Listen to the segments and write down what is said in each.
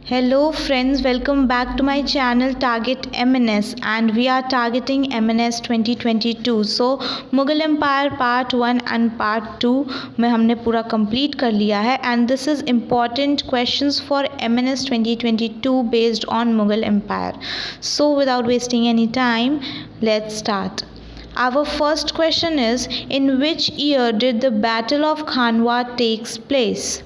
Hello friends, welcome back to my channel Target MNS, and we are targeting MNS 2022. So Mughal Empire part 1 and part 2 में हमने पूरा complete कर लिया है, and this is important questions for MNS 2022 based on Mughal Empire. So without wasting any time, let's start. Our first question is, in which year did the Battle of Khanwa takes place?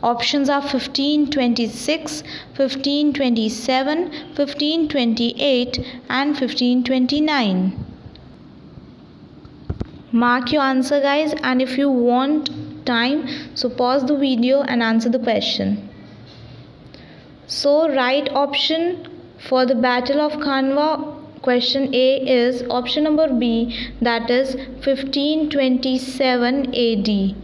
Options are 1526, 1527, 1528 and 1529. Mark your answer guys, and if you want time, so pause the video and answer the question. So right option for the Battle of Khanwa, question A is option number B, that is 1527 AD.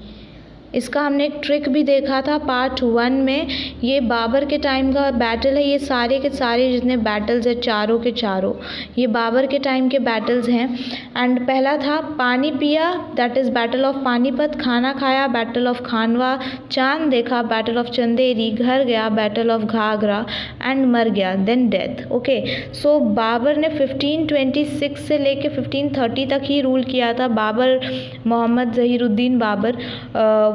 इसका हमने एक trick भी देखा था part 1 में। ये बाबर के time का बैटल है। ये सारे के सारे जितने बैटल्स हैं चारों के चारों ये बाबर के टाइम के बैटल्स हैं। एंड पहला था पानी पिया, that is battle of Panipat. खाना खाया, बैटल ऑफ खानवा। चांद देखा, बैटल ऑफ चंदेरी। घर गया, बैटल ऑफ घाघरा। एंड मर गया, देन डेथ। ओके, सो बाबर ने 1526 से लेके 1530 तक ही रूल किया था। Babur, Mohammad Zahiruddin Babur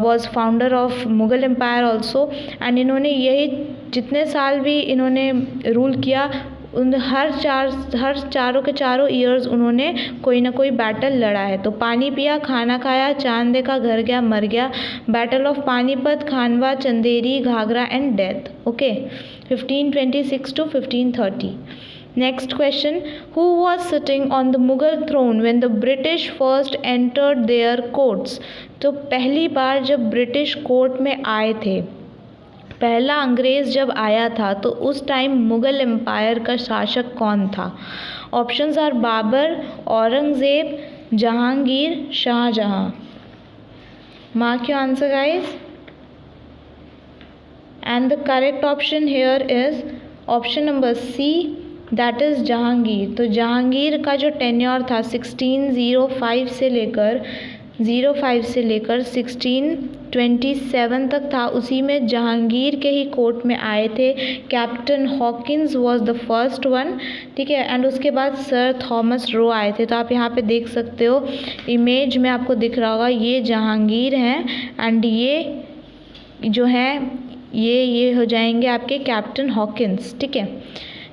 was founder of Mughal empire also. And इन्होंने यही जितने साल भी इन्होंने रूल किया, उन हर चारों के चारों ईयर्स उन्होंने कोई ना कोई बैटल लड़ा है। तो पानी पिया, खाना खाया, चांद देखा, घर गया, मर गया, battle of Panipat, Khanwa, Chanderi, Ghaghra and death. Okay, 1526 to 1530. Next question, who was sitting on the Mughal throne when the British first entered their courts? तो पहली बार जब ब्रिटिश कोर्ट में आए थे, पहला अंग्रेज़ जब आया था, तो उस टाइम मुग़ल एम्पायर का शासक कौन था? Options are Babur, Aurangzeb, Jahangir, Shahjahan. Mark your answer guys, and the correct option here is option number C, that is Jahangir. तो जहांगीर का जो टेन्योर था 1605 से लेकर 1627 तक था, उसी में जहांगीर के ही कोर्ट में आए थे। Captain Hawkins was the first one, ठीक है। एंड उसके बाद सर थॉमस रो आए थे। तो आप यहाँ पे देख सकते हो, इमेज में आपको दिख रहा होगा, ये जहांगीर हैं एंड ये जो हैं ये हो जाएंगे आपके कैप्टन हॉकिंस, ठीक है।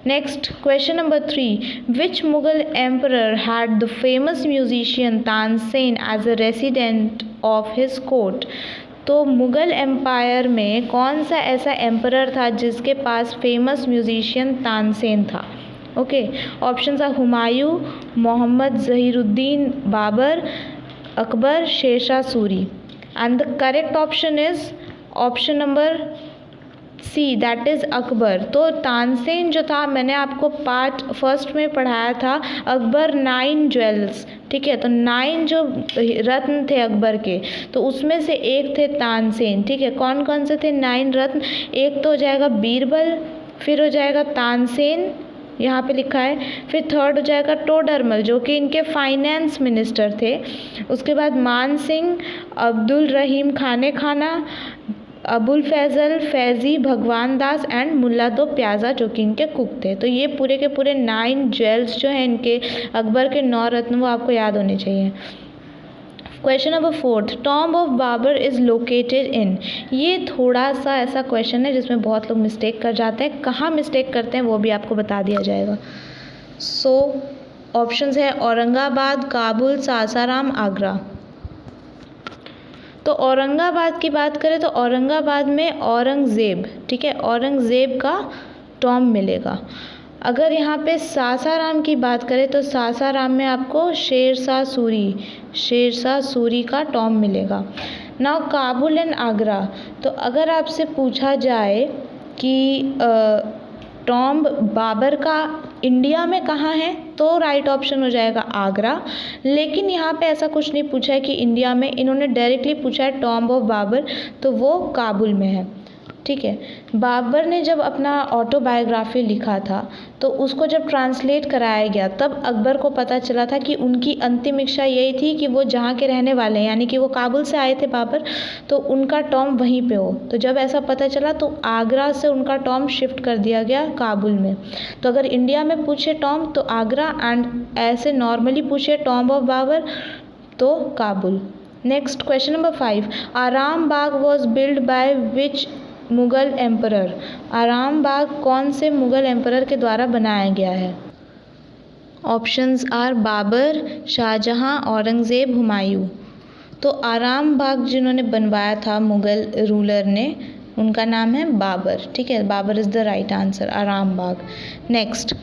Next, question number 3. Which Mughal emperor had the famous musician Tansen as a resident of his court? तो मुग़ल एम्पायर में कौन सा ऐसा एम्परर था जिसके पास फेमस म्यूजिशियन तानसेन था? Okay, options are Humayun, Mohammad Zahiruddin Babur, Akbar, Shershah Suri. And the correct option is option number C, that is Akbar. तो तानसेन जो था, मैंने आपको पार्ट फर्स्ट में पढ़ाया था अकबर 9 ज्वेल्स, ठीक है। तो 9 जो रत्न थे अकबर के, तो उसमें से एक थे तानसेन, ठीक है। कौन कौन से थे 9 रत्न? एक तो हो जाएगा बीरबल, फिर हो जाएगा तानसेन, यहाँ पे लिखा है, फिर थर्ड हो जाएगा टोडरमल जो कि इनके फाइनेंस मिनिस्टर थे। उसके बाद मान सिंह, अब्दुल रहीम खाने खाना, अबुल फैज़ल, फैज़ी, भगवान दास एंड मुल्ला दो प्याज़ा जो कि इनके कुक थे। तो ये पूरे के पूरे 9 ज्वेल्स जो हैं इनके अकबर के 9 रत्न, वो आपको याद होने चाहिए। Question number 4, tomb of Babur is located in. ये थोड़ा सा ऐसा क्वेश्चन है जिसमें बहुत लोग मिस्टेक कर जाते हैं। कहाँ मिस्टेक करते हैं वो भी आपको बता दिया जाएगा। सो ऑप्शंस है औरंगाबाद, काबुल, सासाराम, आगरा। तो औरंगाबाद की बात करें तो औरंगाबाद में औरंगज़ेब, ठीक है, औरंगज़ेब का टॉम्ब मिलेगा। अगर यहाँ पे सासाराम की बात करें तो सासाराम में आपको शेरशाह सूरी का टॉम्ब मिलेगा। नाउ काबुल एंड आगरा, तो अगर आपसे पूछा जाए कि टॉम्ब बाबर का इंडिया में कहाँ है, तो राइट ऑप्शन हो जाएगा आगरा। लेकिन यहाँ पे ऐसा कुछ नहीं पूछा है कि इंडिया में, इन्होंने डायरेक्टली पूछा है टॉम्ब ऑफ बाबर, तो वो काबुल में है। ठीक है। बाबर ने जब अपना ऑटोबायोग्राफी लिखा था तो उसको जब ट्रांसलेट कराया गया तब अकबर को पता चला था कि उनकी अंतिम इच्छा यही थी कि वो जहाँ के रहने वाले हैं, यानी कि वो काबुल से आए थे बाबर, तो उनका टॉम वहीं पे हो। तो जब ऐसा पता चला तो आगरा से उनका टॉम शिफ्ट कर दिया गया काबुल में। तो अगर इंडिया में पूछे टॉम तो आगरा, एंड ऐसे नॉर्मली पूछे टॉम ऑफ बाबर तो Kabul. Next question number 5, Aram Bagh was build by which Mughal emperor. Aram Bagh कौन से मुगल एम्परर के द्वारा बनाया गया है? Options are Babur, Shahjahan, Aurangzeb, Humayun. तो आराम बाग जिन्होंने बनवाया था मुगल रूलर ने, उनका नाम है बाबर। ठीक है, Babur is the right answer, Aram Bagh. Next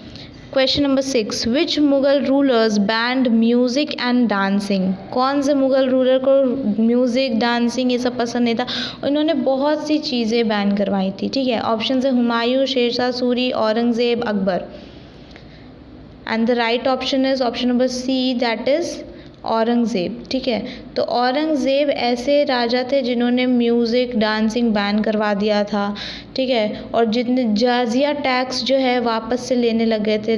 question number 6, which Mughal rulers banned music and dancing. कौन से मुगल रूलर को म्यूज़िक, डांसिंग ये सब पसंद नहीं था? उन्होंने बहुत सी चीज़ें बैन करवाई थी। ठीक है, ऑप्शन है Humayun, Shershah Suri, Aurangzeb, Akbar. And the right option is option number C, that is Aurangzeb. ठीक है, तो औरंगज़ेब ऐसे राजा थे जिन्होंने म्यूज़िक, डांसिंग बैन करवा दिया था। ठीक है, और जितने जाजिया टैक्स जो है वापस से लेने लग गए थे,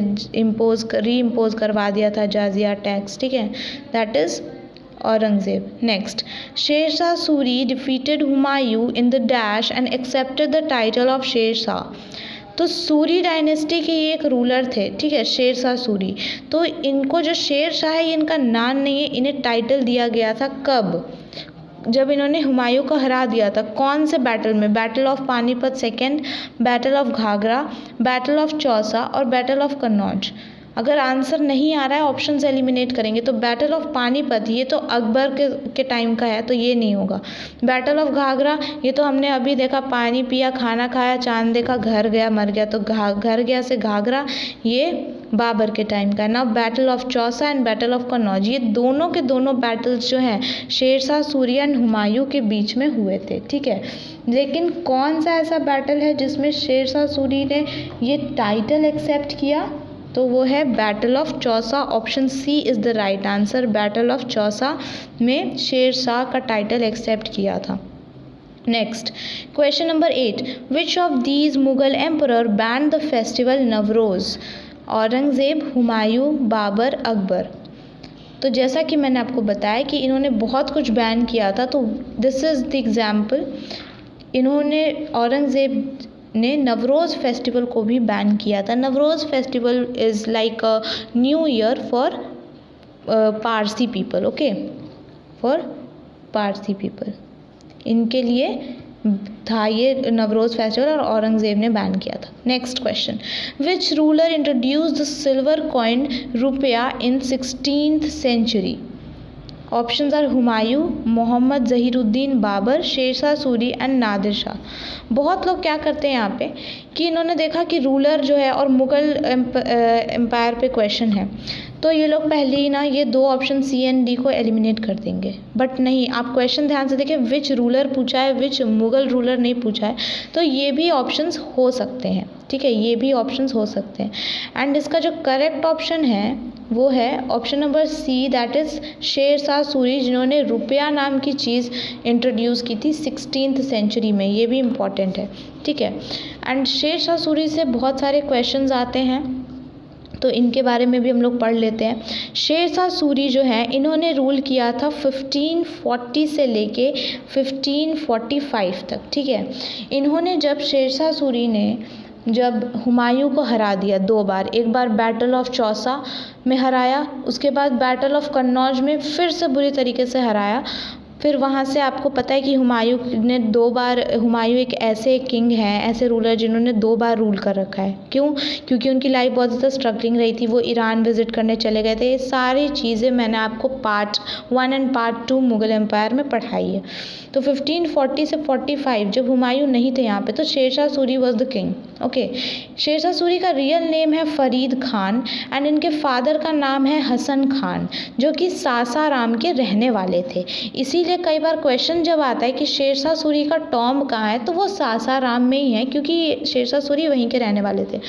री इम्पोज करवा दिया था जाजिया टैक्स। ठीक है, that is Aurangzeb. Next, Shershah Suri defeated Humayun in the dash and accepted the title of Shershah. तो सूरी डायनेस्टी के ये एक रूलर थे, ठीक है, शेरशाह सूरी। तो इनको जो शेरशाह है ये इनका नाम नहीं है, इन्हें टाइटल दिया गया था कब? जब इन्होंने हुमायूं को हरा दिया था। कौन से बैटल में? Battle of Panipat second, battle of Ghaghra, battle of Chausa और बैटल ऑफ कन्नौज। अगर आंसर नहीं आ रहा है ऑप्शन से एलिमिनेट करेंगे। तो बैटल ऑफ पानीपत ये तो अकबर के टाइम का है, तो ये नहीं होगा। बैटल ऑफ घाघरा ये तो हमने अभी देखा, पानी पिया, खाना खाया, चांद देखा, घर गया, मर गया। तो घर गया से घाघरा ये बाबर के टाइम का है ना। Battle of Chausa and battle of Kannauj ये दोनों के दोनों बैटल्स जो हैं शेरशाह सूरी एंड हुमायूं के बीच में हुए थे। ठीक है, लेकिन कौन सा ऐसा बैटल है जिसमें शेरशाह सूरी ने ये टाइटल एक्सेप्ट किया? तो वो है battle of Chausa. Option C is the right answer. Battle of Chausa में शेरशाह का टाइटल एक्सेप्ट किया था। Next question number 8, which of these Mughal emperor banned the festival Navroz. Aurangzeb, Humayun, Babur, Akbar. तो जैसा कि मैंने आपको बताया कि इन्होंने बहुत कुछ बैन किया था, तो दिस इज़ द एग्जाम्पल। इन्होंने औरंगज़ेब ने नवरोज़ फेस्टिवल को भी बैन किया था। Navroz festival is like a new year for Parsi people, okay, for Parsi people, इनके लिए था ये नवरोज़ फेस्टिवल, और औरंगज़ेब ने बैन किया था। Next question, which ruler introduce the silver coin rupaya in 16th century. Options are Humayun, Mohammad Zahiruddin Babur, Shershah Suri and Nadir Shah. बहुत लोग क्या करते हैं यहाँ पे कि इन्होंने देखा कि रूलर जो है और मुग़ल एम्पायर पे क्वेश्चन है, तो ये लोग पहले ही ना ये दो ऑप्शन सी एंड डी को एलिमिनेट कर देंगे। बट नहीं, आप क्वेश्चन ध्यान से देखें, विच रूलर पूछा है, विच मुग़ल रूलर नहीं पूछा है, तो ये भी ऑप्शंस हो सकते हैं। ठीक है, ये भी ऑप्शंस हो सकते हैं। एंड इसका जो करेक्ट ऑप्शन है वो है option number C, that is Shershah Suri, जिन्होंने रुपया नाम की चीज़ इंट्रोड्यूस की थी 16th सेंचुरी में। ये भी इम्पॉर्टेंट है। ठीक है, एंड शेरशाह सूरी से बहुत सारे क्वेश्चंस आते हैं, तो इनके बारे में भी हम लोग पढ़ लेते हैं। शेरशाह सूरी जो है इन्होंने रूल किया था 1540 से लेके 1545 तक। ठीक है, इन्होंने जब शेरशाह सूरी ने जब हुमायूं को हरा दिया 2 बार, एक बार बैटल ऑफ चौसा में हराया, उसके बाद बैटल ऑफ कन्नौज में फिर से बुरी तरीके से हराया। फिर वहाँ से आपको पता है कि हुमायूं ने 2 बार, हुमायूं एक ऐसे किंग हैं, ऐसे रूलर जिन्होंने 2 बार रूल कर रखा है। क्यों? क्योंकि उनकी लाइफ बहुत ज़्यादा स्ट्रगलिंग रही थी, वो ईरान विज़िट करने चले गए थे। ये सारी चीज़ें मैंने आपको part 1 and part 2 Mughal empire में पढ़ाई है। तो 1540 से 45 जब हुमायूं नहीं थे यहाँ पे, तो Shershah Suri was the king. Okay, Shershah Suri का रियल नेम है फरीद खान एंड इनके फादर का नाम है हसन खान, जो कि सासाराम के रहने वाले थे। इसीलिए कई बार क्वेश्चन जब आता है कि शेरशाह सूरी का टॉम्ब कहाँ है, तो वो सासाराम में ही है, क्योंकि शेरशाह सूरी वहीं के रहने वाले थे।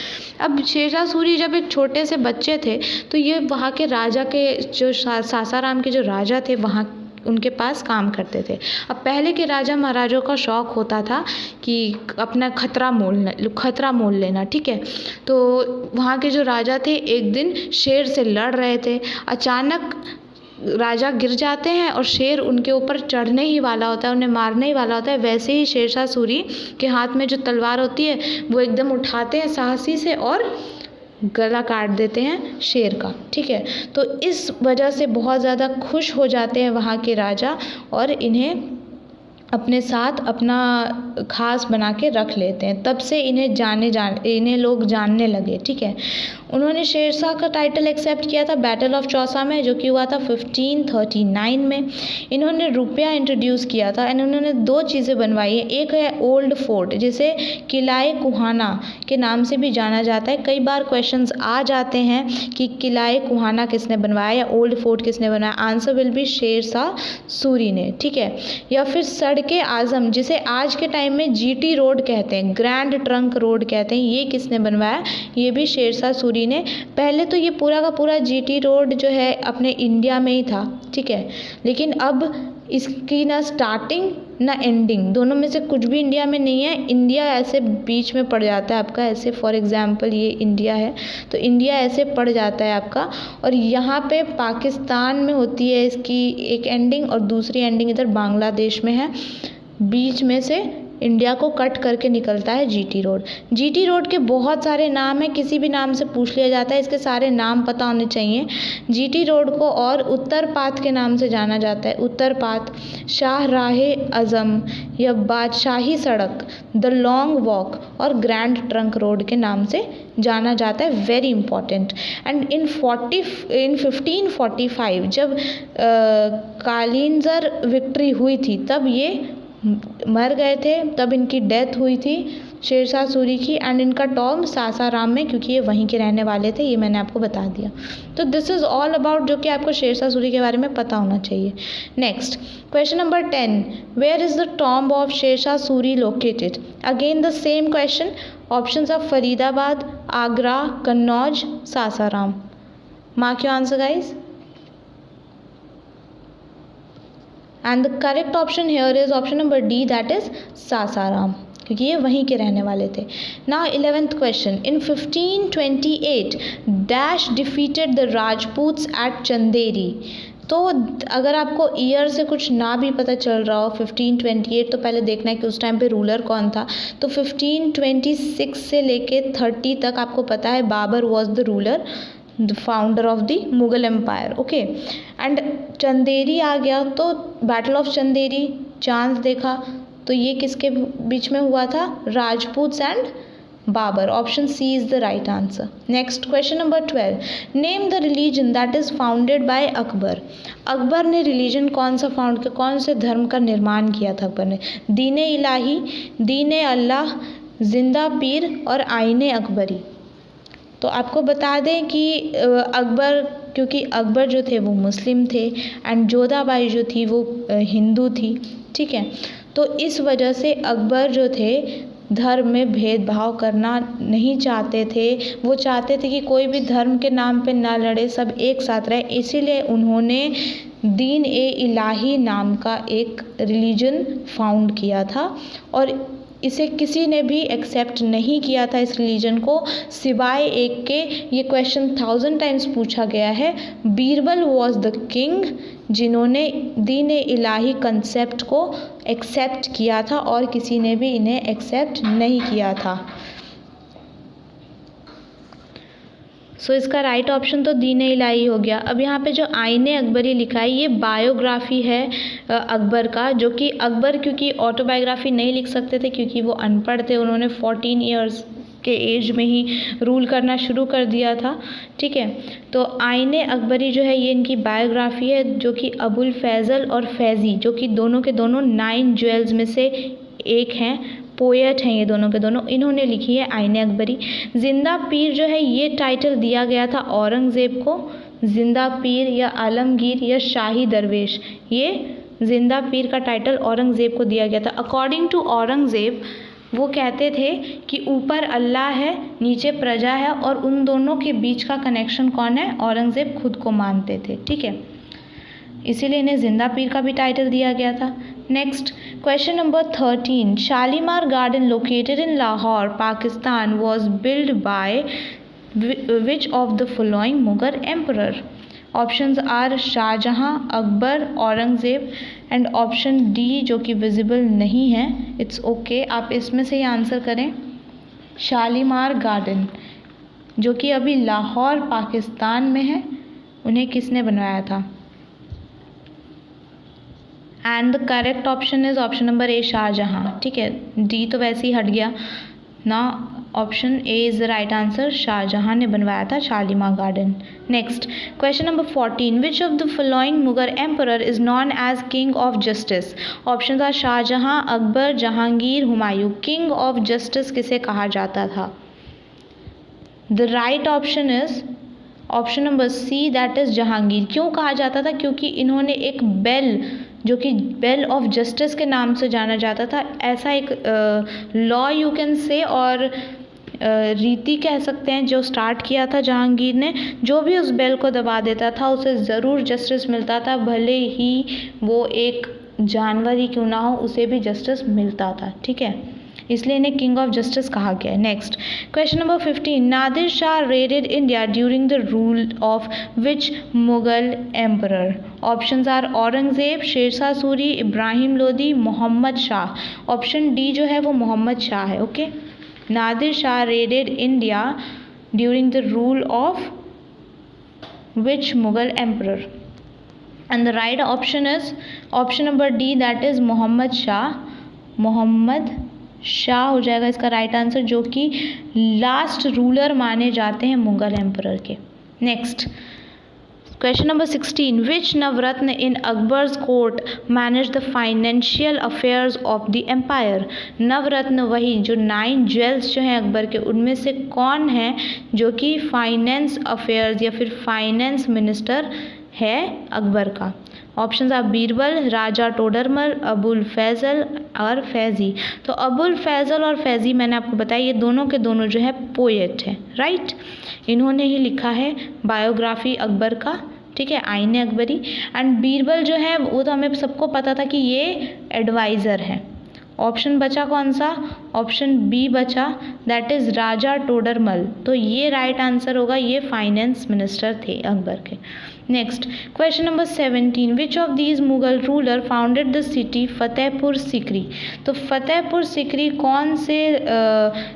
अब शेरशाह सूरी जब एक छोटे से बच्चे थे, तो ये वहाँ के राजा के जो सासाराम के जो राजा थे वहाँ उनके पास काम करते थे। अब पहले के राजा महाराजों का शौक़ होता था कि अपना खतरा मोल लेना, ठीक है। तो वहाँ के जो राजा थे एक दिन शेर से लड़ रहे थे, अचानक राजा गिर जाते हैं और शेर उनके ऊपर चढ़ने ही वाला होता है, उन्हें मारने ही वाला होता है। वैसे ही शेरशाह सूरी के हाथ में जो तलवार होती है वो एकदम उठाते हैं साहसी से और गला काट देते हैं शेर का, ठीक है। तो इस वजह से बहुत ज़्यादा खुश हो जाते हैं वहाँ के राजा और इन्हें अपने साथ अपना खास बना के रख लेते हैं। तब से इन्हें लोग जानने लगे, ठीक है। उन्होंने शेरशाह का टाइटल एक्सेप्ट किया था बैटल ऑफ चौसा में, जो कि हुआ था 1539 में। इन्होंने रुपया इंट्रोड्यूस किया था एंड उन्होंने 2 चीज़ें बनवाई है। एक है ओल्ड फोर्ट, जिसे किलाए कुहाना के नाम से भी जाना जाता है। कई बार क्वेश्चंस आ जाते हैं कि किलाए कुहाना किसने बनवाया या ओल्ड फोर्ट किसने बनाया। Answer will be Shershah Suri ने, ठीक है। या फिर सड़के आज़म, जिसे आज के टाइम में GT रोड कहते हैं, ग्रैंड ट्रंक रोड कहते हैं, ये किसने बनवाया? ये भी शेरशाह सूरी ने। पहले तो ये पूरा का पूरा GT रोड जो है अपने इंडिया में ही था, ठीक है। लेकिन अब इसकी ना स्टार्टिंग ना एंडिंग, दोनों में से कुछ भी इंडिया में नहीं है। इंडिया ऐसे बीच में पड़ जाता है आपका, ऐसे फॉर एग्जांपल ये इंडिया है तो इंडिया ऐसे पड़ जाता है आपका, और यहाँ पे पाकिस्तान में होती है इसकी एक एंडिंग और दूसरी एंडिंग इधर बांग्लादेश में है। बीच में से इंडिया को कट करके निकलता है GT रोड। GT रोड के बहुत सारे नाम हैं, किसी भी नाम से पूछ लिया जाता है, इसके सारे नाम पता होने चाहिए। GT रोड को और उत्तर पाथ के नाम से जाना जाता है, उत्तर पाथ, शाहराहे आज़म या बादशाही सड़क, द लॉन्ग वॉक और ग्रैंड ट्रंक रोड के नाम से जाना जाता है। Very important. एंड इन 1545 जब कालिंजर विक्ट्री हुई थी तब ये मर गए थे, तब इनकी डेथ हुई थी शेरशाह सूरी की। एंड इनका टॉम सासाराम में, क्योंकि ये वहीं के रहने वाले थे, ये मैंने आपको बता दिया। तो दिस इज़ ऑल अबाउट जो कि आपको शेरशाह सूरी के बारे में पता होना चाहिए। Next question number 10, where is the tomb of Shershah Suri located? Again the same question. Options of Faridabad, Agra, Kannauj, Sasaram. Mark your answer guys. And the correct option here is option number D, that is Sasaram, क्योंकि ये वहीं के रहने वाले थे। Now 11th question, in 1528 dash defeated the Rajputs at Chanderi. तो अगर आपको ईयर से कुछ ना भी पता चल रहा हो 1528, तो पहले देखना है कि उस टाइम पे रूलर कौन था। तो 1526 से लेके 30 तक आपको पता है Babur was the ruler, the founder of the Mughal empire, okay. And Chanderi आ गया, तो बैटल ऑफ चंदेरी, चांद देखा, तो ये किसके बीच में हुआ था? Rajputs and Babur. Option C is the right answer. Next question number 12, name the religion that is founded by Akbar. Akbar ने रिलीजन कौन सा फाउंड किया, कौन से धर्म का निर्माण किया था अकबर ने? दीन इलाही, दीन अल्लाह, जिंदा पीर और आईने अकबरी। तो आपको बता दें कि अकबर, क्योंकि अकबर जो थे वो मुस्लिम थे एंड जोधाबाई जो थी वो हिंदू थी, ठीक है। तो इस वजह से अकबर जो थे धर्म में भेदभाव करना नहीं चाहते थे। वो चाहते थे कि कोई भी धर्म के नाम पे ना लड़े, सब एक साथ रहे। इसीलिए उन्होंने दीन इलाही नाम का एक रिलीजन फाउंड किया था और इसे किसी ने भी एक्सेप्ट नहीं किया था इस रिलीजन को, सिवाय एक के। ये क्वेश्चन 1000 टाइम्स पूछा गया है। बीरबल वॉज द किंग जिन्होंने दीन इलाही कंसेप्ट को एक्सेप्ट किया था और किसी ने भी इन्हें एक्सेप्ट नहीं किया था। सो इसका राइट ऑप्शन तो दीन इलाही हो गया। अब यहाँ पे जो आईने अकबरी लिखा है ये बायोग्राफी है अकबर का, जो कि अकबर क्योंकि ऑटोबायोग्राफी नहीं लिख सकते थे क्योंकि वो अनपढ़ थे, उन्होंने 14 ईयर्स के एज में ही रूल करना शुरू कर दिया था, ठीक है। तो आईने अकबरी जो है ये इनकी बायोग्राफी है, जो कि अबुल फैज़ल और फैज़ी, जो कि दोनों के दोनों 9 ज्वेल्स में से एक हैं, पोएट हैं ये दोनों के दोनों, इन्होंने लिखी है आईने अकबरी। जिंदा पीर जो है ये टाइटल दिया गया था औरंगज़ेब को, जिंदा पीर या आलमगीर या शाही दरवेश, ये जिंदा पीर का टाइटल औरंगज़ेब को दिया गया था। अकॉर्डिंग टू औरंगज़ेब वो कहते थे कि ऊपर अल्लाह है, नीचे प्रजा है, और उन दोनों के बीच का कनेक्शन कौन है? औरंगज़ेब खुद को मानते थे, ठीक है। इसीलिए इन्हें जिंदा पीर का भी टाइटल दिया गया था। Next question number 13, Shalimar garden located in Lahore Pakistan was build by which of the following Mughal emperor? Options are Shahjahan, Akbar, Aurangzeb and option D जो कि विजिबल नहीं है, इट्स ओके, आप इसमें से ही आंसर करें। शालीमार गार्डन जो कि अभी लाहौर पाकिस्तान में है, उन्हें किसने बनवाया था? And the correct option is option number A Shahjahan. ठीक है, डी तो वैसे ही हट गया ना, option A is the right answer, Shahjahan ने बनवाया था Shalimar garden. Next question number 14, which of the following Mughal emperor is known as king of justice? Option था Shahjahan, Akbar, Jahangir, Humayun. King of justice किसे कहा जाता था? The right option is option number C, that is Jahangir. क्यों कहा जाता था? क्योंकि इन्होंने एक बेल जो कि बेल ऑफ जस्टिस के नाम से जाना जाता था, ऐसा एक लॉ यू कैन से और रीति कह सकते हैं जो स्टार्ट किया था जहांगीर ने। जो भी उस बेल को दबा देता था उसे ज़रूर जस्टिस मिलता था, भले ही वो एक जानवर ही क्यों ना हो, उसे भी जस्टिस मिलता था। ठीक है, इसलिए इन्हें किंग ऑफ जस्टिस कहा गया है। Next question number 15, Nadir Shah raided India during the rule of which Mughal emperor? Options are Aurangzeb, Shershah Suri, Ibrahim Lodi, Mohammad Shah. Option D जो है वो मोहम्मद शाह है। Okay, Nadir Shah raided India during the rule of which Mughal emperor? And the right option is option number D, that is Mohammad Shah. Mohammad Shah हो जाएगा इसका right answer, जो कि last ruler माने जाते हैं मुगल एम्परर के। Next question number 16, which Navratna in Akbar's court manage the financial affairs of the empire? Navratna वही जो 9 ज्वेल्स जो हैं अकबर के, उनमें से कौन है जो कि फाइनेंस अफेयर्स या फिर फाइनेंस मिनिस्टर है अकबर का? ऑप्शंस आप बीरबल, राजा टोडरमल, अबुल फैज़ल और फैज़ी। तो अबुल फैज़ल और फैज़ी मैंने आपको बताया ये दोनों के दोनों जो है पोएट हैं, राइट। इन्होंने ही लिखा है बायोग्राफी अकबर का, ठीक है, आईने अकबरी। एंड बीरबल जो है वो तो हमें सबको पता था कि ये एडवाइज़र है। ऑप्शन बचा कौन सा? ऑप्शन बी बचा, दैट इज़ राजा टोडरमल। तो ये राइट आंसर होगा, ये फाइनेंस मिनिस्टर थे अकबर के। Next question number 17, which of these Mughal ruler founded the city Fatehpur Sikri? तो फतेहपुर सिकरी कौन से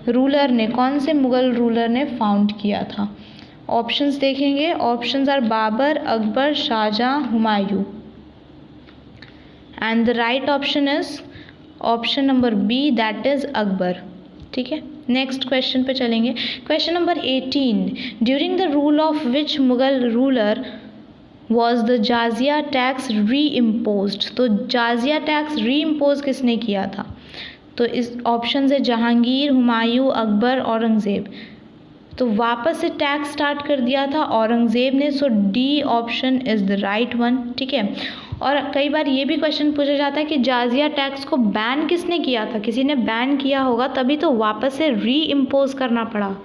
रूलर ने, कौन से मुगल रूलर ने फाउंड किया था? ऑप्शंस देखेंगे, options are Babur, Akbar, Shahjahan, Humayun. And the right option is option number B, that is Akbar. ठीक है, नेक्स्ट क्वेश्चन पे चलेंगे। Question number 18, during the rule of which Mughal ruler was the jizya tax reimpose? तो jizya tax री impose किसने किया था? तो इस ऑप्शन है जहांगीर, हुमायूं, अकबर, औरंगज़ेब। तो वापस से टैक्स स्टार्ट कर दिया था औरंगज़ेब ने, so D option is the right one. ठीक है, और कई बार ये भी क्वेश्चन पूछा जाता है कि जाजिया टैक्स को बैन किसने किया था? किसी ने बैन किया होगा तभी तो वापस से री इम्पोज करना पड़ा।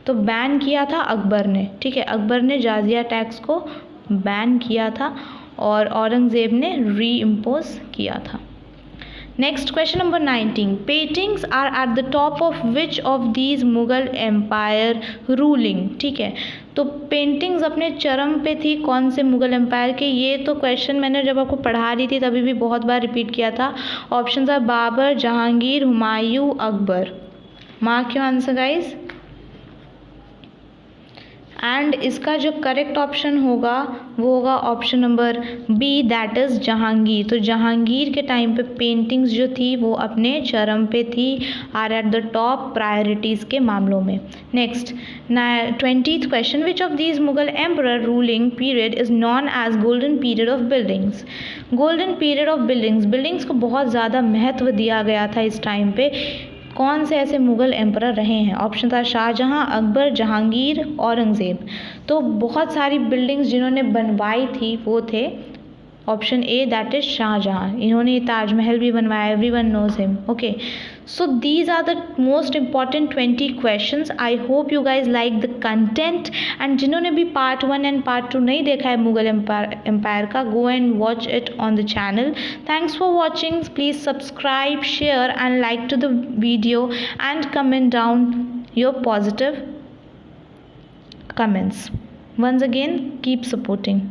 तो बैन किया था अकबर ने। ठीक है, अकबर ने जाजिया टैक्स को बैन किया था और औरंगज़ेब ने री इम्पोज किया था। Next question number 19, paintings are at the top of which of these Mughal empire ruling? ठीक है, तो पेंटिंग्स अपने चरम पे थी कौन से मुगल एम्पायर के? ये तो क्वेश्चन मैंने जब आपको पढ़ा रही थी तभी भी बहुत बार रिपीट किया था। Options are Babur, Jahangir, Humayun, Akbar. Mark your answer guys. And इसका जो करेक्ट ऑप्शन होगा वो होगा option number B, that is Jahangir. तो जहांगीर के टाइम पे पेंटिंग्स जो थी वो अपने चरम पे थी, are at the top priorities के मामलों में। Next 20th question, which of these Mughal emperor ruling period is known as golden period of buildings? Golden period of buildings, buildings को बहुत ज़्यादा महत्व दिया गया था इस टाइम पे। कौन से ऐसे मुगल एम्परर रहे हैं? ऑप्शन था शाहजहां, अकबर, जहांगीर, औरंगज़ेब। तो बहुत सारी बिल्डिंग्स जिन्होंने बनवाई थी वो थे option A, that is Shahjahan. इन्होंने ताजमहल भी बनवाया, everyone knows him. Okay, So these are the most important 20 questions. I hope you guys like the content, and जिन्होंने भी part 1 and part 2 नहीं देखा है मुगल empire का, go and watch it on the channel. Thanks for watching. Please subscribe, share and like to the video and comment down your positive comments. Once again, keep supporting.